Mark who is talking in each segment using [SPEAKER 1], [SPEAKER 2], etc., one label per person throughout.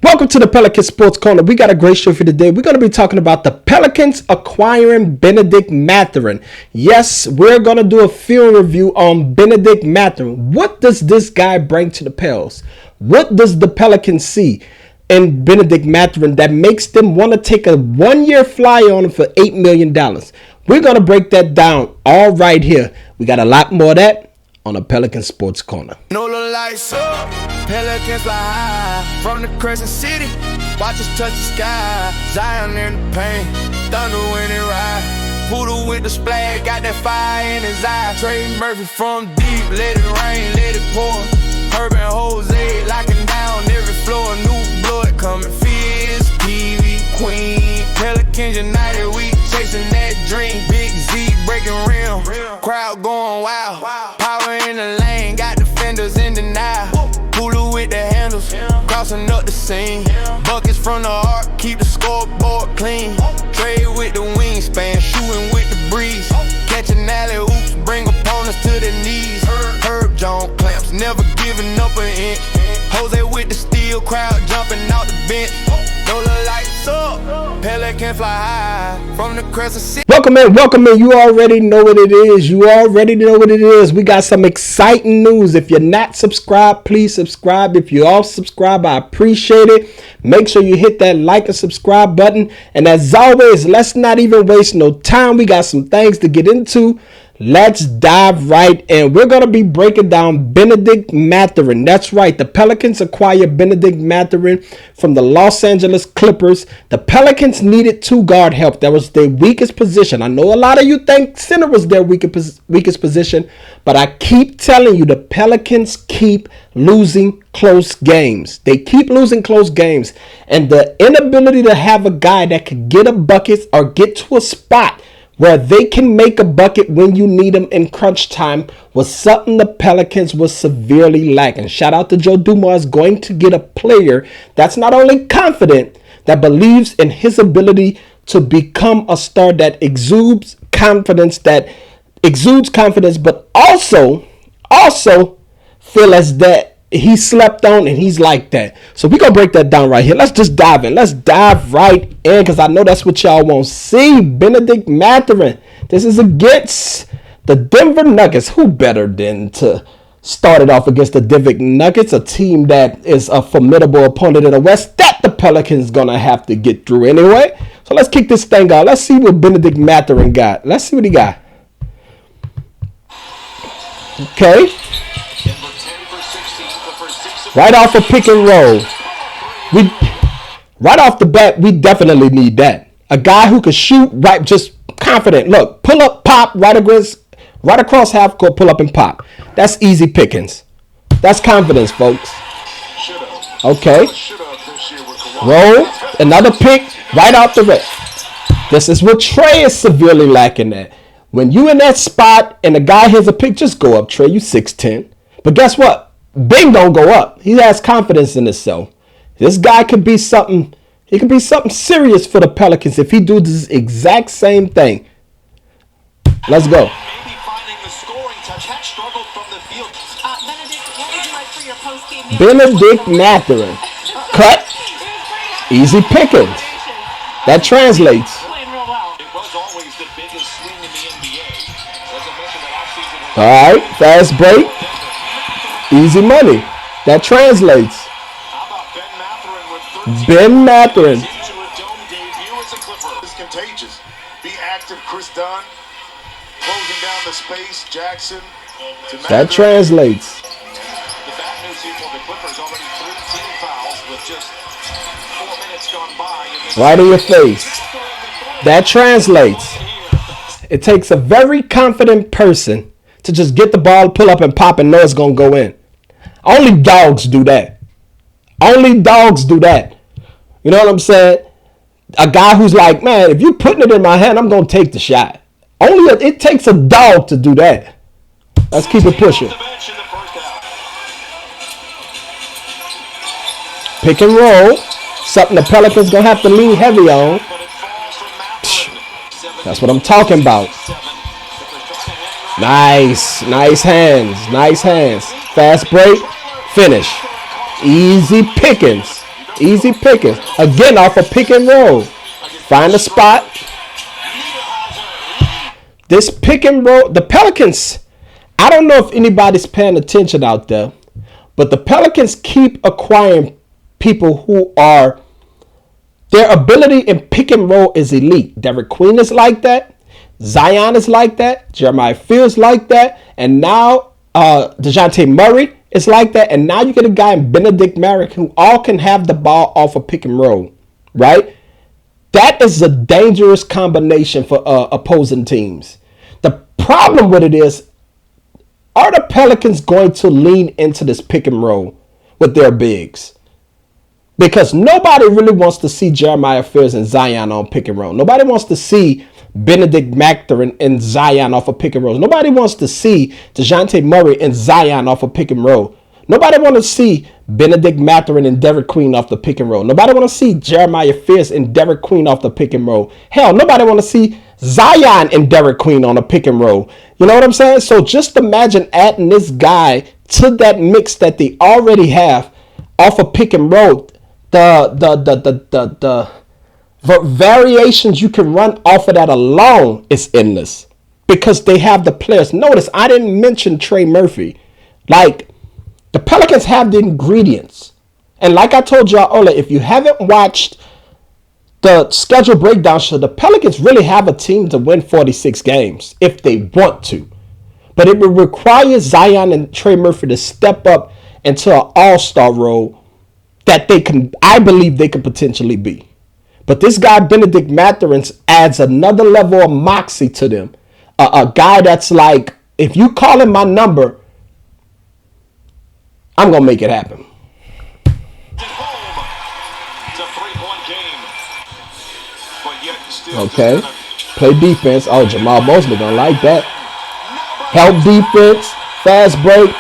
[SPEAKER 1] Welcome to the Pelicans Sports Corner. We got a great show for today. We're going to be talking about the Pelicans acquiring Bennedict Mathurin. Yes, we're going to do a film review on Bennedict Mathurin. What does this guy bring to the Pels? What does the Pelicans see in Bennedict Mathurin that makes them want to take a one-year fly on him for $8 million? We're going to break that down all right here. We got a lot more of that on the Pelican Sports Corner.
[SPEAKER 2] NOLA lights up, Pelicans fly high from the Crescent City. Watch us touch the sky. Zion in the paint, thunder when it ride. Poodle with the splash, got that fire in his eye. Trey Murphy from deep, let it rain, let it pour. Herb and Jose locking down every floor. New blood coming, Fizz, PV, Queen. Pelicans united, we chasing that dream. Big Z breaking rim, crowd going wild. Power in the lane, got defenders in denial. Hulu with the handles, crossing up the scene. Buckets from the arc, keep the scoreboard clean. Trade with the wingspan, shooting with the breeze. Catching alley oops, bring opponents to their knees. Herb Jones clamps, never giving up an inch. Jose with the steel, crowd jumping out the bench. NOLA lights up, Pelican fly high from the Crescent City.
[SPEAKER 1] Welcome in. You already know what it is. We got some exciting news. If you're not subscribed, please subscribe. If you are subscribed, I appreciate it. Make sure you hit that like and subscribe button. And as always, let's not even waste no time. We got some things to get into. Let's dive right in. We're going to be breaking down Bennedict Mathurin. That's right. The Pelicans acquired Bennedict Mathurin from the Los Angeles Clippers. The Pelicans needed two guard help. That was their weakest position. I know a lot of you think center was their weakest position, but I keep telling you the Pelicans keep losing close games. They keep losing close games. And the inability to have a guy that could get a bucket or get to a spot where they can make a bucket when you need them in crunch time was something the Pelicans was severely lacking. Shout out to Joe Dumars, going to get a player that's not only confident, that believes in his ability to become a star, that exudes confidence, but also feel as that he slept on and he's like that. So we're going to break that down right here. Let's just dive in. Let's dive right in because I know that's what y'all want to see. Bennedict Mathurin. This is against the Denver Nuggets. Who better than to start it off against the Denver Nuggets, a team that is a formidable opponent in the West that the Pelicans going to have to get through anyway. So let's kick this thing out. Let's see what Bennedict Mathurin got. Let's see what he got. Okay. Right off a pick and roll. Right off the bat, we definitely need that. A guy who can shoot right, just confident. Look, pull up, pop, right across half court, pull up and pop. That's easy pickings. That's confidence, folks. Okay. Roll, another pick, right off the rip. This is what Trey is severely lacking at. When you in that spot and the guy has a pick, just go up, Trey. You 6'10". But guess what? Bing don't go up. He has confidence in himself. This guy could be something. He could be something serious for the Pelicans if he do this exact same thing. Let's go. Bennedict Mathurin. Cut. Easy pickings. That translates. All right. Fast break. Easy money. That translates. Ben Mathurin.
[SPEAKER 3] It's contagious. Be active, Chris Dunn. Closing down the space, Jackson.
[SPEAKER 1] That translates.
[SPEAKER 3] The bad news here for the Clippers, already 3 team fouls with just 4 minutes gone by.
[SPEAKER 1] Right in your face. That translates. It takes a very confident person to just get the ball, pull up and pop and know it's going to go in. Only dogs do that. Only dogs do that. You know what I'm saying? A guy who's like, man, if you're putting it in my hand, I'm going to take the shot. It takes a dog to do that. Let's keep it pushing. Pick and roll. Something the Pelicans going to have to lean heavy on. That's what I'm talking about. Nice hands. Fast break, finish. Easy pickings. Easy pickings. Again, off a pick and roll. Find a spot. This pick and roll, the Pelicans, I don't know if anybody's paying attention out there, but the Pelicans keep acquiring people who are, their ability in pick and roll is elite. Derek Queen is like that. Zion is like that. Jeremiah Fields like that. And now DeJounte Murray is like that. And now you get a guy in Bennedict Mathurin who all can have the ball off a pick and roll, right? That is a dangerous combination for opposing teams. The problem with it is, are the Pelicans going to lean into this pick and roll with their bigs? Because nobody really wants to see Jeremiah Fields and Zion on pick and roll. Nobody wants to see Bennedict Mathurin and Zion off of pick and roll. Nobody wants to see DeJounte Murray and Zion off of pick and roll. Nobody wants to see Bennedict Mathurin and Derek Queen off the pick and roll. Nobody want to see Jeremiah Fields and Derek Queen off the pick and roll. Hell, nobody want to see Zion and Derek Queen on a pick and roll. You know what I'm saying? So just imagine adding this guy to that mix that they already have off a pick and roll. The variations you can run off of that alone is endless because they have the players. Notice I didn't mention Trey Murphy. Like, the Pelicans have the ingredients. And like I told y'all earlier, if you haven't watched the schedule breakdown show, the Pelicans really have a team to win 46 games if they want to. But it would require Zion and Trey Murphy to step up into an all-star role that they can, I believe they could potentially be. But this guy, Bennedict Mathurin, adds another level of moxie to them. A guy that's like, if you call him my number, I'm going to make it happen. Okay. Play defense. Oh, Jamahl Mosley going to like that. Help defense. Fast break.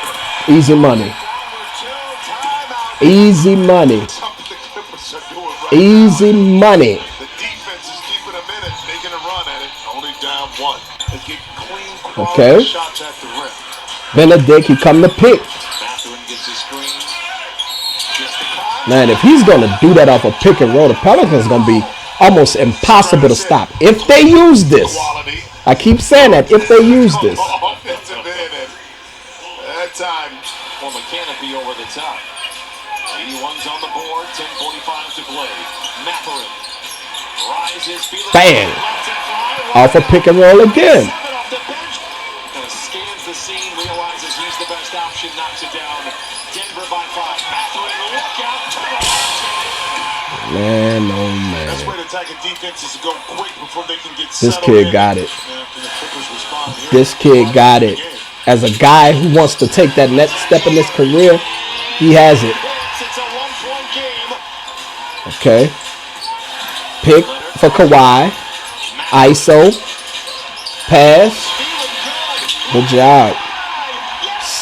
[SPEAKER 1] Easy money. Easy money. Easy money.
[SPEAKER 3] The defense is keeping a minute, making a run at it. Only down one. Let's get clean
[SPEAKER 1] okay.
[SPEAKER 3] Shots at the rim.
[SPEAKER 1] Bennedict, he come to pick.
[SPEAKER 3] Mathurin gets his screen.
[SPEAKER 1] Man, if he's going to do that off a pick and roll, the Pelicans going to be almost impossible to stop. If they use this. I keep saying that. If they use this.
[SPEAKER 3] Offensive end. That time. Well, the canopy over the top. 81's on the board, 10:45 to play. Mathurin rises.
[SPEAKER 1] Bang! Off a pick and roll again.
[SPEAKER 3] Scans the scene, realizes he's the best option, knocks it down. Denver by 5. Mathurin, look out.
[SPEAKER 1] Man, oh man.
[SPEAKER 3] That's where the attacking defense is to go quick before they can get
[SPEAKER 1] this kid got it. This kid got it. As a guy who wants to take that next step in his career, he has it. Okay. Pick for Kawhi. ISO. Pass. Good job.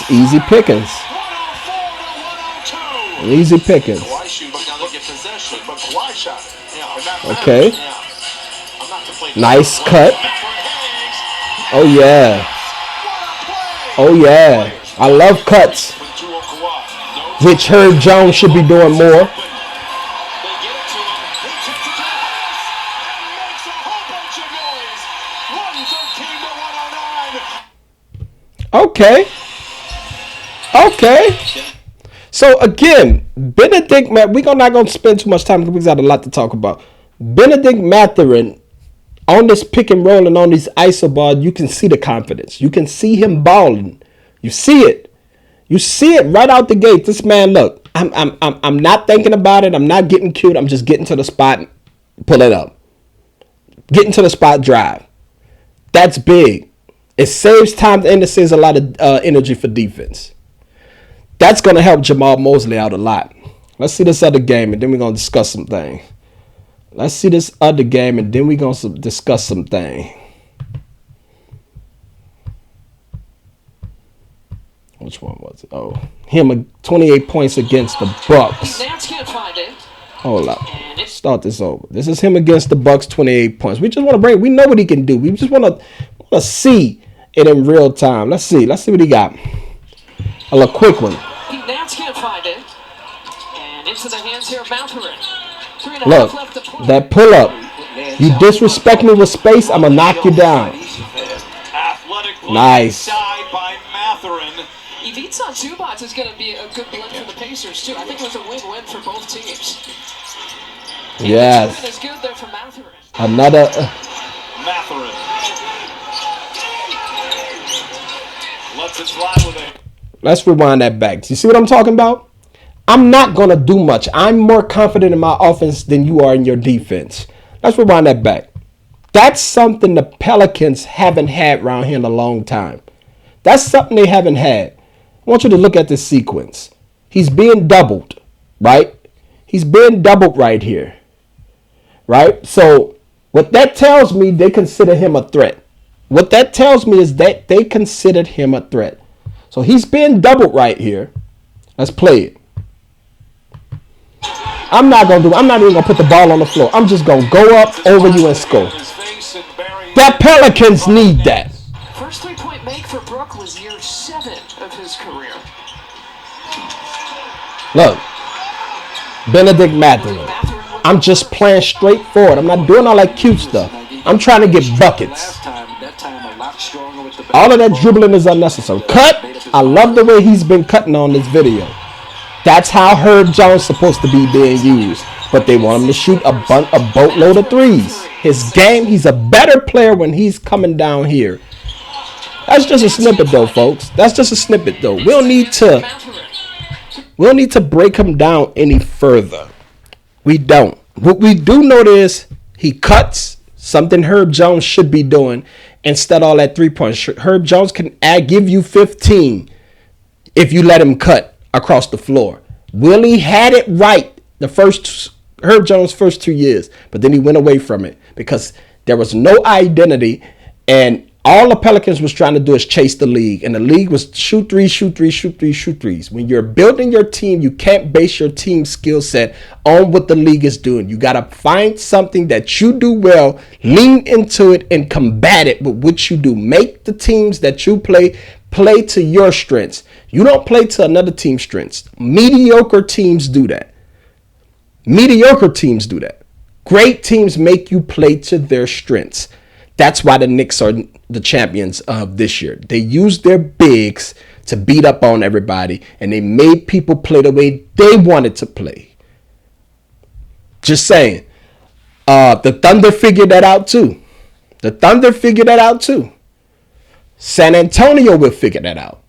[SPEAKER 1] Easy pickings. Easy pickings. Okay. Nice cut. Oh yeah. Oh yeah. I love cuts. Which Herb Jones should be doing more. Okay. Okay. So again, Bennedict Mathurin, we're not going to spend too much time because we got a lot to talk about. Bennedict Mathurin on this pick and roll and on these ISO balls, you can see the confidence. You can see him balling. You see it. You see it right out the gate. This man, look, I'm not thinking about it. I'm not getting cute. I'm just getting to the spot, pull it up. Getting to the spot, drive. That's big. It saves time and it saves a lot of energy for defense. That's going to help Jamahl Mosley out a lot. Let's see this other game and then we're going to discuss some things. Let's see this other game and then we're going to discuss some things. Which one was it? Oh, him 28 points against the Bucks. Hold up. Start this over. This is him against the Bucks, 28 points. We just want to bring, we know what he can do. We just want to see it in real time. Let's see what he got. A little quick one.
[SPEAKER 4] Nance can't find it. And into the hands here of Mathurin.
[SPEAKER 1] Look, that pull-up. You disrespect me with space, I'm going to knock you down. Nice.
[SPEAKER 4] Ivica Zubac is going to be a good blend for the Pacers, too. I think it was a win-win for both teams.
[SPEAKER 1] Yes.
[SPEAKER 4] Is good there for Mathurin.
[SPEAKER 1] Another.
[SPEAKER 3] Mathurin. Lets it slide with it.
[SPEAKER 1] Let's rewind that back. You see what I'm talking about? I'm not going to do much. I'm more confident in my offense than you are in your defense. Let's rewind that back. That's something the Pelicans haven't had around here in a long time. That's something they haven't had. I want you to look at this sequence. He's being doubled, right? He's being doubled right here, right? So what that tells me, they consider him a threat. What that tells me is that they considered him a threat. So he's being doubled right here. Let's play it. I'm not even gonna put the ball on the floor. I'm just gonna go up over you and score. The Pelicans need that.
[SPEAKER 4] First three-point make for Brook was year 7 of his career.
[SPEAKER 1] Look, Bennedict Mathurin. I'm just playing straight forward. I'm not doing all that cute stuff. I'm trying to get buckets. All of that dribbling is unnecessary. Cut. I love the way he's been cutting on this video. That's how Herb Jones is supposed to be being used. But they want him to shoot a boatload of threes. His game, he's a better player when he's coming down here. That's just a snippet though, folks. That's just a snippet though. We don't need to break him down any further. We don't. What we do know is he cuts, something Herb Jones should be doing, instead of all that 3-point. Herb Jones can give you 15 if you let him cut across the floor. Willie had it right Herb Jones' first 2 years, but then he went away from it because there was no identity, and all the Pelicans was trying to do is chase the league, and the league was shoot threes. When you're building your team, you can't base your team skill set on what the league is doing. You got to find something that you do well, lean into it, and combat it with what you do. Make the teams that you play to your strengths. You don't play to another team's strengths. Mediocre teams do that. Great teams make you play to their strengths. That's why the Knicks are the champions of this year. They used their bigs to beat up on everybody, and they made people play the way they wanted to play. Just saying. The Thunder figured that out too. San Antonio will figure that out.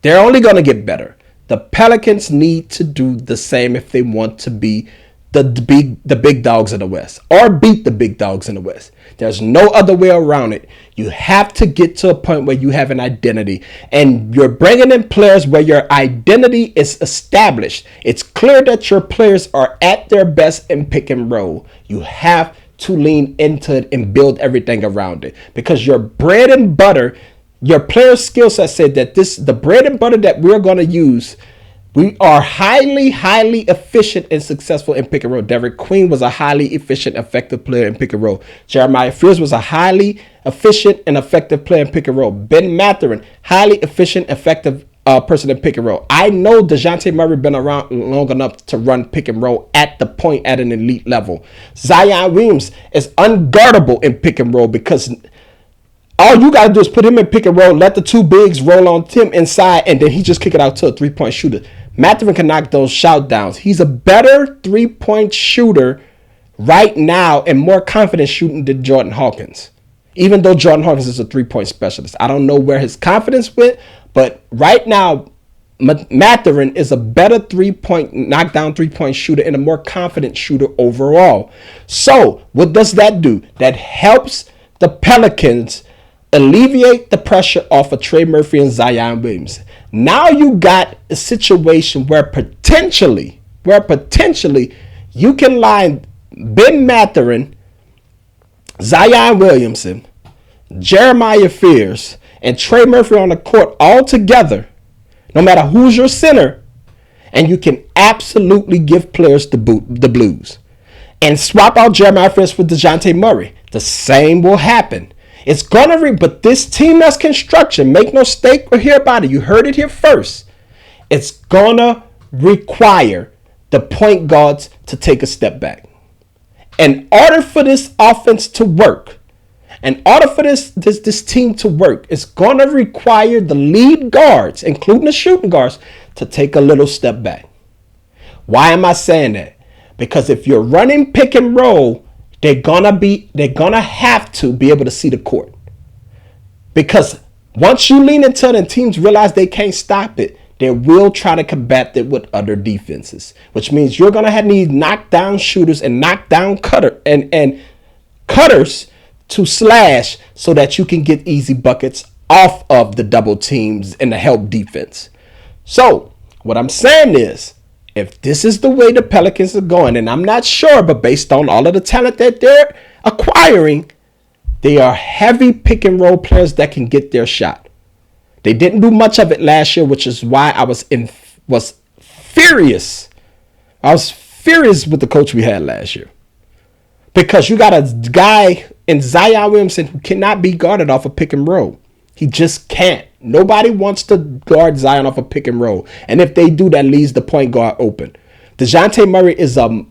[SPEAKER 1] They're only going to get better. The Pelicans need to do the same if they want to be the big dogs in the West, or beat the big dogs in the West. There's no other way around it. You have to get to a point where you have an identity, and you're bringing in players where your identity is established. It's clear that your players are at their best in pick and roll. You have to lean into it and build everything around it, because your bread and butter, your players' skill set said that the bread and butter that we're going to use. We are highly efficient and successful in pick and roll. Derek Queen was a highly efficient, effective player in pick and roll. Jeremiah Fears was a highly efficient and effective player in pick and roll. Ben Mathurin, highly efficient, effective person in pick and roll. I know DeJounte Murray been around long enough to run pick and roll at the point at an elite level. Zion Williams is unguardable in pick and roll because all you got to do is put him in pick and roll, let the two bigs roll on him inside, and then he just kick it out to a 3-point shooter. Mathurin can knock those shout downs. He's a better 3-point shooter right now and more confident shooting than Jordan Hawkins. Even though Jordan Hawkins is a 3-point specialist. I don't know where his confidence went, but right now, Mathurin is a better knockdown 3-point shooter and a more confident shooter overall. So what does that do? That helps the Pelicans alleviate the pressure off of Trey Murphy and Zion Williams. Now you got a situation where potentially you can line Ben Mathurin, Zion Williamson, Jeremiah Fears, and Trey Murphy on the court all together, no matter who's your center, and you can absolutely give players the blues. And swap out Jeremiah Fears for DeJounte Murray. The same will happen. It's gonna but this team that's construction, make no mistake or hear about it. You heard it here first. It's gonna require the point guards to take a step back. In order for this offense to work, in order for this team to work, it's going to require the lead guards, including the shooting guards, to take a little step back. Why am I saying that? Because if you're running pick and roll, they're gonna have to be able to see the court. Because once you lean into it and teams realize they can't stop it, they will try to combat it with other defenses, which means you're gonna need knockdown shooters and knockdown cutters to slash so that you can get easy buckets off of the double teams and the help defense. So what I'm saying is, if this is the way the Pelicans are going, and I'm not sure, but based on all of the talent that they're acquiring, they are heavy pick and roll players that can get their shot. They didn't do much of it last year, which is why I was furious. I was furious with the coach we had last year. Because you got a guy in Zion Williamson who cannot be guarded off a pick and roll. He just can't. Nobody wants to guard Zion off a pick and roll. And if they do, that leaves the point guard open. DeJounte Murray is a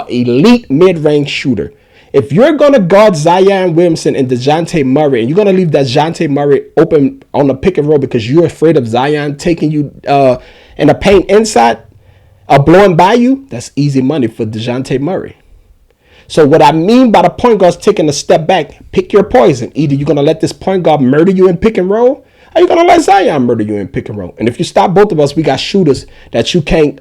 [SPEAKER 1] elite mid-range shooter. If you're going to guard Zion Williamson and DeJounte Murray, and you're going to leave that DeJounte Murray open on the pick and roll because you're afraid of Zion taking you in the paint inside or blowing by you, that's easy money for DeJounte Murray. So what I mean by the point guards taking a step back, pick your poison. Either you're going to let this point guard murder you in pick and roll, or you're going to let Zion murder you in pick and roll. And if you stop both of us, we got shooters that you can't,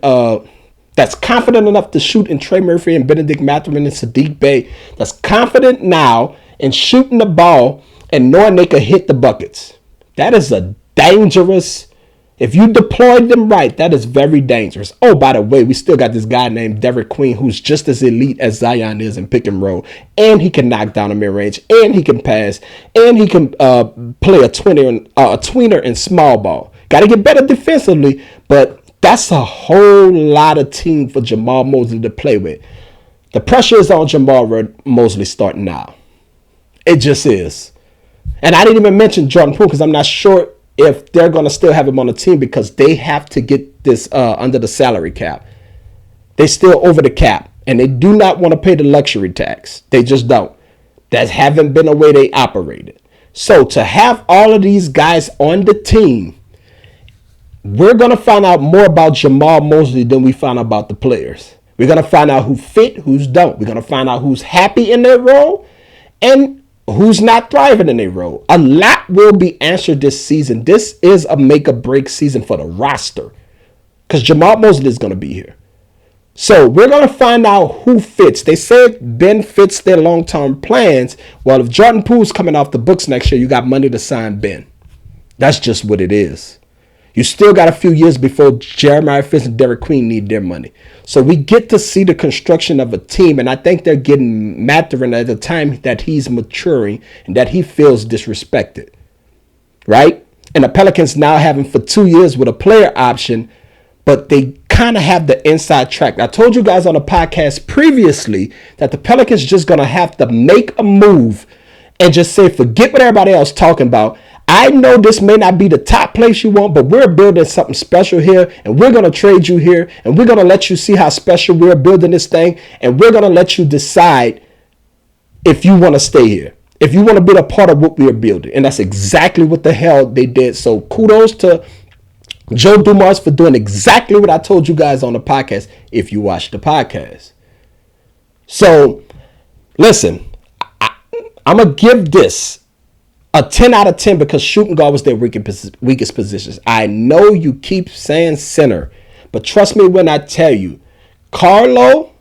[SPEAKER 1] that's confident enough to shoot in Trey Murphy and Bennedict Mathurin and Sadiq Bey, that's confident now in shooting the ball and knowing they could hit the buckets. That is a dangerous. If you deployed them right, that is very dangerous. Oh, by the way, we still got this guy named Derek Queen who's just as elite as Zion is in pick and roll. And he can knock down a mid-range. And he can pass. And he can play a tweener in small ball. Got to get better defensively. But that's a whole lot of team for Jamahl Mosley to play with. The pressure is on Jamahl Mosley starting now. It just is. And I didn't even mention Jordan Poole because I'm not sure if they're going to still have him on the team because they have to get this under the salary cap. They still over the cap, and they do not want to pay the luxury tax. They just don't. That haven't been the way they operated. So to have all of these guys on the team, we're going to find out more about Jamahl Mosley than we found out about the players. We're going to find out who fit, who's don't. We're going to find out who's happy in their role and who's not thriving in their role. A lot will be answered this season. This is a make or break season for the roster because Jamahl Mosley is going to be here. So we're going to find out who fits. They said Ben fits their long-term plans. Well, if Jordan Poole's coming off the books next year, you got money to sign Ben. That's just what it is. You still got a few years before Jeremiah Fitz and Derek Queen need their money. So we get to see the construction of a team, and I think they're getting Mathurin at the time that he's maturing and that he feels disrespected, right? And the Pelicans now have him for 2 years with a player option, but they kind of have the inside track. I told you guys on the podcast previously that the Pelicans just going to have to make a move and just say, forget what everybody else talking about. I know this may not be the top place you want, but we're building something special here, and we're going to trade you here, and we're going to let you see how special we're building this thing, and we're going to let you decide if you want to stay here, if you want to be a part of what we're building. And that's exactly what the hell they did. So kudos to Joe Dumars for doing exactly what I told you guys on the podcast, if you watched the podcast. So, listen, I'm going to give this a 10 out of 10 because shooting guard was their weakest positions. I know you keep saying center, but trust me when I tell you, Carlo,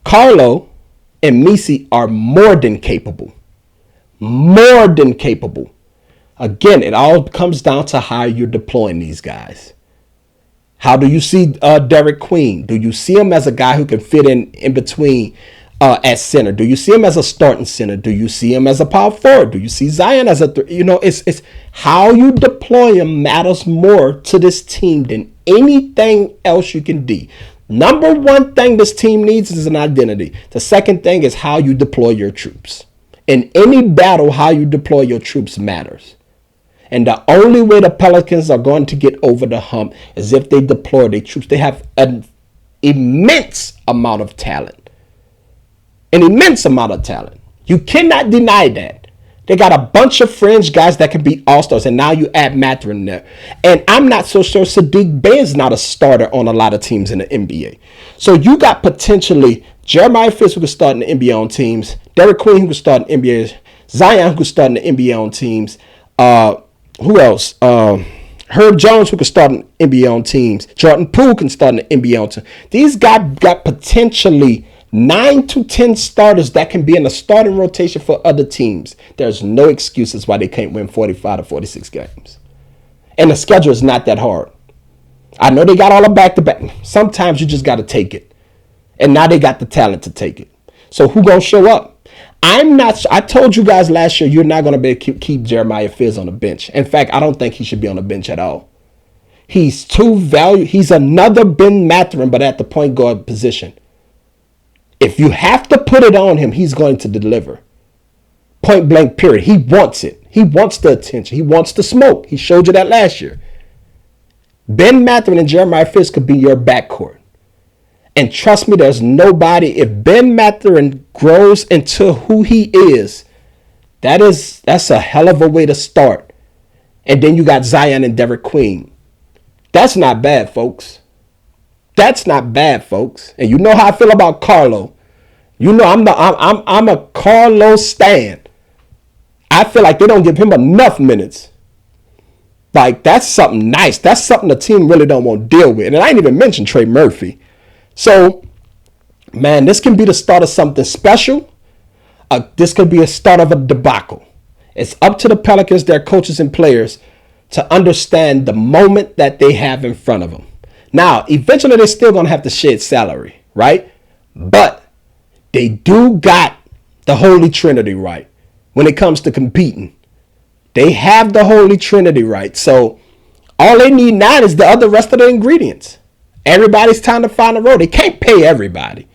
[SPEAKER 1] and Misi are more than capable. More than capable. Again, it all comes down to how you're deploying these guys. How do you see Derek Queen? Do you see him as a guy who can fit in between at center? Do you see him as a starting center? Do you see him as a power forward? Do you see Zion as it's how you deploy him matters more to this team than anything else you can do. Number one thing this team needs is an identity. The second thing is how you deploy your troops. In any battle, how you deploy your troops matters. And the only way the Pelicans are going to get over the hump is if they deploy their troops. They have immense amount of talent. An immense amount of talent. You cannot deny that. They got a bunch of fringe guys that can be all-stars, and now you add Mathurin there. And I'm not so sure Sadiq Bey's not a starter on a lot of teams in the NBA. So you got potentially Jeremiah Fitz, who could start in the NBA on teams, Derek Queen, who could start in the NBA, Zion, who could start in the NBA on teams, who else? Herb Jones, who could start in the NBA on teams, Jordan Poole can start in the NBA on teams. These guys got potentially 9 to 10 starters that can be in a starting rotation for other teams. There's no excuses why they can't win 45 to 46 games. And the schedule is not that hard. I know they got all the back-to-back. Sometimes you just got to take it. And now they got the talent to take it. So who going to show up? I told you guys last year you're not going to be able to keep Jeremiah Fizz on the bench. In fact, I don't think he should be on the bench at all. He's too valuable. He's another Ben Mathurin, but at the point guard position. If you have to put it on him, he's going to deliver. Point blank, period. He wants it. He wants the attention. He wants the smoke. He showed you that last year. Ben Mathurin and Jeremiah Fitz could be your backcourt. And trust me, there's nobody. If Ben Mathurin grows into who he is, that's a hell of a way to start. And then you got Zion and Derek Queen. That's not bad, folks. That's not bad, folks. And you know how I feel about Carlo. You know I'm a Carlo stan. I feel like they don't give him enough minutes. Like, that's something nice. That's something the team really don't want to deal with. And I ain't even mentioned Trey Murphy. So, man, this can be the start of something special. This could be a start of a debacle. It's up to the Pelicans, their coaches and players, to understand the moment that they have in front of them. Now, eventually they're still going to have to shed salary, right? But they do got the Holy Trinity right when it comes to competing. They have the Holy Trinity right. So all they need now is the rest of the ingredients. Everybody's time to find a role. They can't pay everybody.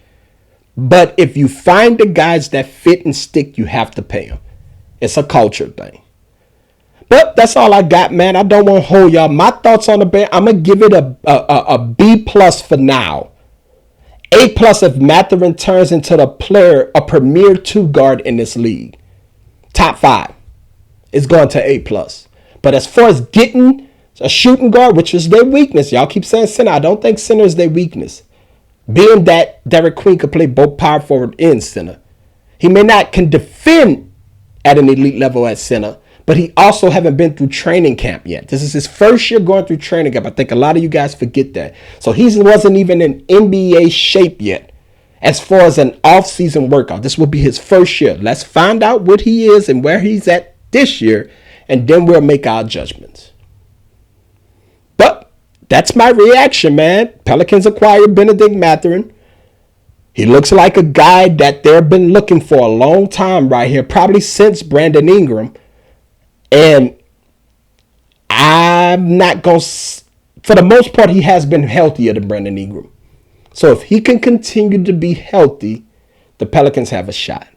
[SPEAKER 1] But if you find the guys that fit and stick, you have to pay them. It's a culture thing. But that's all I got, man. I don't want to hold y'all. My thoughts on the band, I'm going to give it a B plus for now. A plus if Mathurin turns into a premier 2 guard in this league. Top 5. It's going to A plus. But as far as getting a shooting guard, which is their weakness, y'all keep saying center. I don't think center is their weakness. Being that Derek Queen could play both power forward and center. He may not can defend at an elite level at center, but he also haven't been through training camp yet. This is his first year going through training camp. I think a lot of you guys forget that. So he wasn't even in NBA shape yet as far as an off-season workout. This will be his first year. Let's find out what he is and where he's at this year, and then we'll make our judgments. But that's my reaction, man. Pelicans acquired Bennedict Mathurin. He looks like a guy that they've been looking for a long time right here, probably since Brandon Ingram. And I'm not going to, for the most part, he has been healthier than Brandon Ingram. So if he can continue to be healthy, the Pelicans have a shot.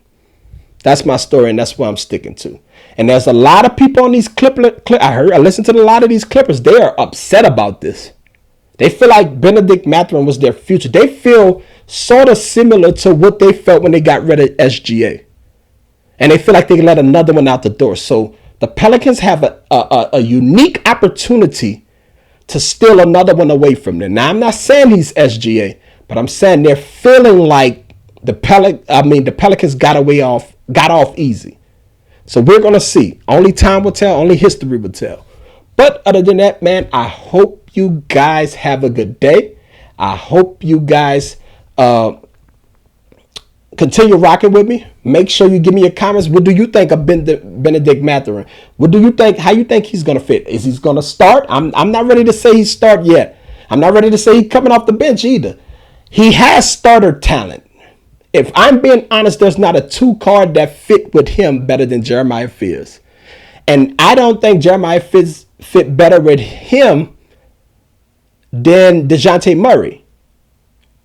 [SPEAKER 1] That's my story, and that's what I'm sticking to. And there's a lot of people on these I listened to a lot of these Clippers. They are upset about this. They feel like Bennedict Mathurin was their future. They feel sort of similar to what they felt when they got rid of SGA. And they feel like they can let another one out the door. So the Pelicans have a unique opportunity to steal another one away from them. Now, I'm not saying he's SGA, but I'm saying they're feeling like the Pelicans got off easy. So we're going to see. Only time will tell. Only history will tell. But other than that, man, I hope you guys have a good day. I hope you guys continue rocking with me. Make sure you give me your comments. What do you think of Bennedict Mathurin? What do you think? How you think he's going to fit? Is he going to start? I'm not ready to say he's start yet. I'm not ready to say he's coming off the bench either. He has starter talent. If I'm being honest, there's not a 2 card that fit with him better than Jeremiah Fizz. And I don't think Jeremiah Fizz fit better with him than DeJounte Murray.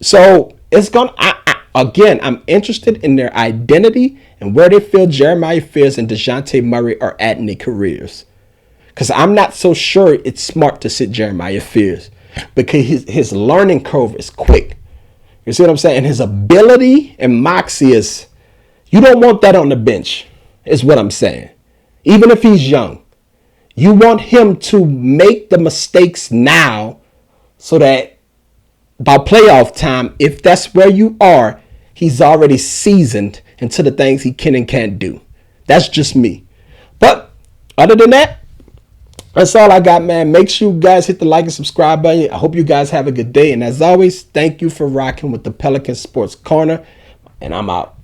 [SPEAKER 1] So it's going to, again, I'm interested in their identity and where they feel Jeremiah Fizz and DeJounte Murray are at in their careers. Because I'm not so sure it's smart to sit Jeremiah Fizz because his learning curve is quick. You see what I'm saying? His ability and moxie is, you don't want that on the bench, is what I'm saying. Even if he's young, you want him to make the mistakes now so that by playoff time, if that's where you are, he's already seasoned into the things he can and can't do. That's just me. But other than that, that's all I got, man. Make sure you guys hit the like and subscribe button. I hope you guys have a good day. And as always, thank you for rocking with the Pelican Sports Corner. And I'm out.